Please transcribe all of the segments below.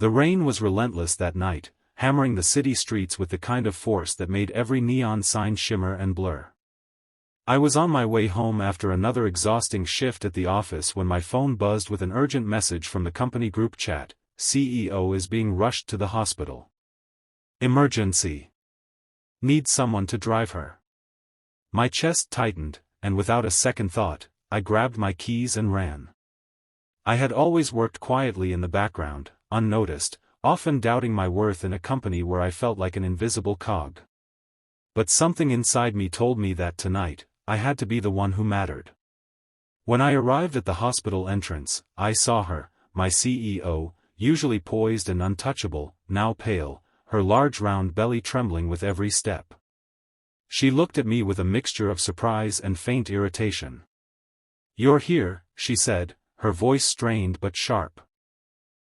The rain was relentless that night, hammering the city streets with the kind of force that made every neon sign shimmer and blur. I was on my way home after another exhausting shift at the office when my phone buzzed with an urgent message from the company group chat: CEO is being rushed to the hospital. Emergency. Need someone to drive her. My chest tightened, and without a second thought, I grabbed my keys and ran. I had always worked quietly in the background, unnoticed, often doubting my worth in a company where I felt like an invisible cog. But something inside me told me that tonight, I had to be the one who mattered. When I arrived at the hospital entrance, I saw her, my CEO, usually poised and untouchable, now pale, her large round belly trembling with every step. She looked at me with a mixture of surprise and faint irritation. "You're here," she said, her voice strained but sharp.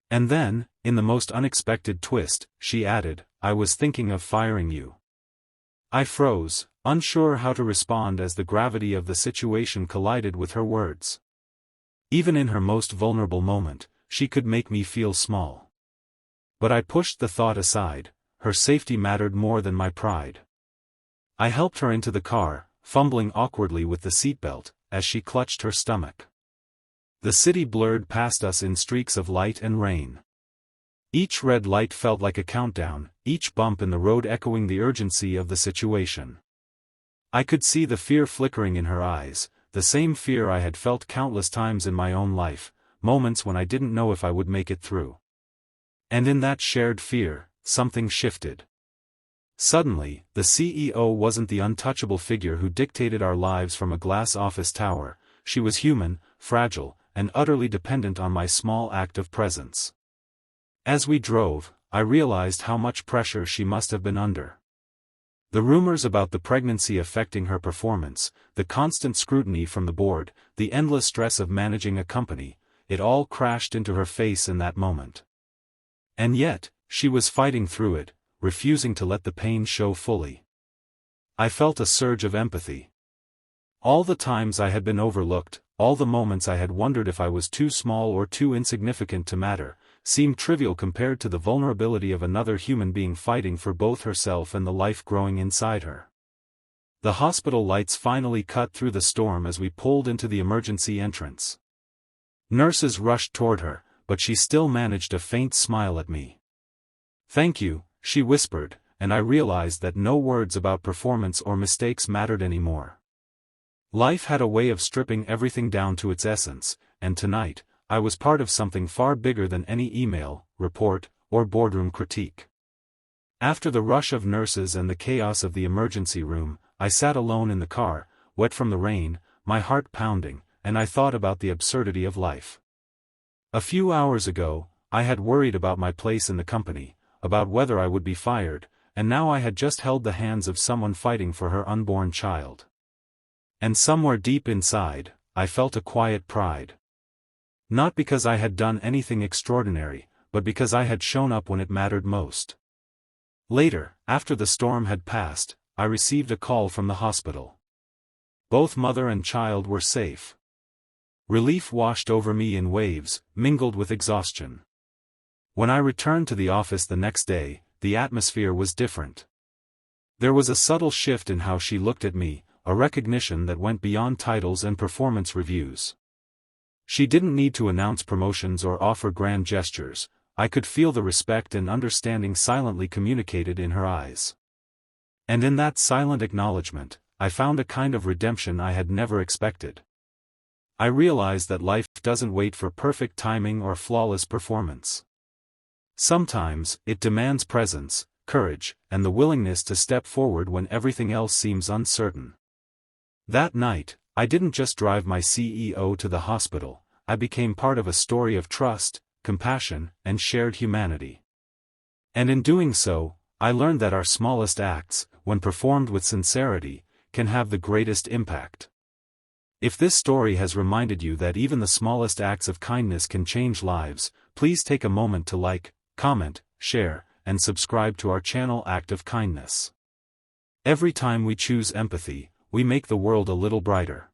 And then, in the most unexpected twist, she added, "I was thinking of firing you." I froze, unsure how to respond as the gravity of the situation collided with her words. Even in her most vulnerable moment, she could make me feel small. But I pushed the thought aside. Her safety mattered more than my pride. I helped her into the car, fumbling awkwardly with the seatbelt, as she clutched her stomach. The city blurred past us in streaks of light and rain. Each red light felt like a countdown, each bump in the road echoing the urgency of the situation. I could see the fear flickering in her eyes, the same fear I had felt countless times in my own life, moments when I didn't know if I would make it through. And in that shared fear, something shifted. Suddenly, the CEO wasn't the untouchable figure who dictated our lives from a glass office tower. She was human, fragile, and utterly dependent on my small act of presence. As we drove, I realized how much pressure she must have been under. The rumors about the pregnancy affecting her performance, the constant scrutiny from the board, the endless stress of managing a company, it all crashed into her face in that moment. And yet, she was fighting through it, refusing to let the pain show fully. I felt a surge of empathy. All the times I had been overlooked, all the moments I had wondered if I was too small or too insignificant to matter, seemed trivial compared to the vulnerability of another human being fighting for both herself and the life growing inside her. The hospital lights finally cut through the storm as we pulled into the emergency entrance. Nurses rushed toward her, but she still managed a faint smile at me. "Thank you," she whispered, and I realized that no words about performance or mistakes mattered anymore. Life had a way of stripping everything down to its essence, and tonight, I was part of something far bigger than any email, report, or boardroom critique. After the rush of nurses and the chaos of the emergency room, I sat alone in the car, wet from the rain, my heart pounding, and I thought about the absurdity of life. A few hours ago, I had worried about my place in the company, about whether I would be fired, and now I had just held the hands of someone fighting for her unborn child. And somewhere deep inside, I felt a quiet pride. Not because I had done anything extraordinary, but because I had shown up when it mattered most. Later, after the storm had passed, I received a call from the hospital. Both mother and child were safe. Relief washed over me in waves, mingled with exhaustion. When I returned to the office the next day, the atmosphere was different. There was a subtle shift in how she looked at me, a recognition that went beyond titles and performance reviews. She didn't need to announce promotions or offer grand gestures. I could feel the respect and understanding silently communicated in her eyes. And in that silent acknowledgement, I found a kind of redemption I had never expected. I realized that life doesn't wait for perfect timing or flawless performance. Sometimes, it demands presence, courage, and the willingness to step forward when everything else seems uncertain. That night, I didn't just drive my CEO to the hospital, I became part of a story of trust, compassion, and shared humanity. And in doing so, I learned that our smallest acts, when performed with sincerity, can have the greatest impact. If this story has reminded you that even the smallest acts of kindness can change lives, please take a moment to like, comment, share, and subscribe to our channel Act of Kindness. Every time we choose empathy, we make the world a little brighter.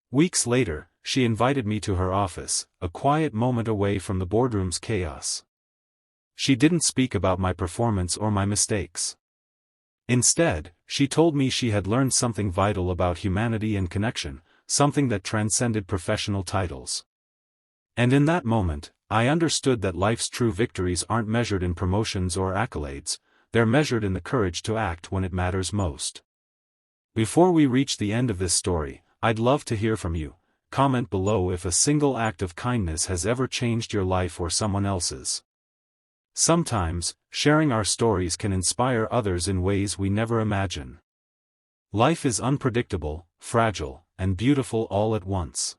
Weeks later, she invited me to her office, a quiet moment away from the boardroom's chaos. she didn't speak about my performance or my mistakes. Instead, she told me she had learned something vital about humanity and connection, something that transcended professional titles. And in that moment, I understood that life's true victories aren't measured in promotions or accolades, they're measured in the courage to act when it matters most. Before we reach the end of this story, I'd love to hear from you. Comment below if a single act of kindness has ever changed your life or someone else's. Sometimes, sharing our stories can inspire others in ways we never imagine. Life is unpredictable, fragile, and beautiful all at once.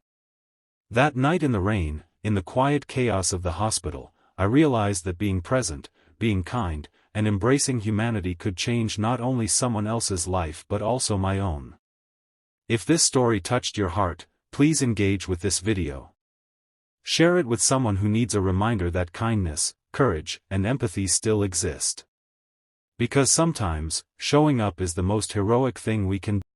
That night in the rain, in the quiet chaos of the hospital, I realized that being present, being kind, and embracing humanity could change not only someone else's life but also my own. If this story touched your heart, please engage with this video. Share it with someone who needs a reminder that kindness, courage, and empathy still exist. Because sometimes, showing up is the most heroic thing we can do.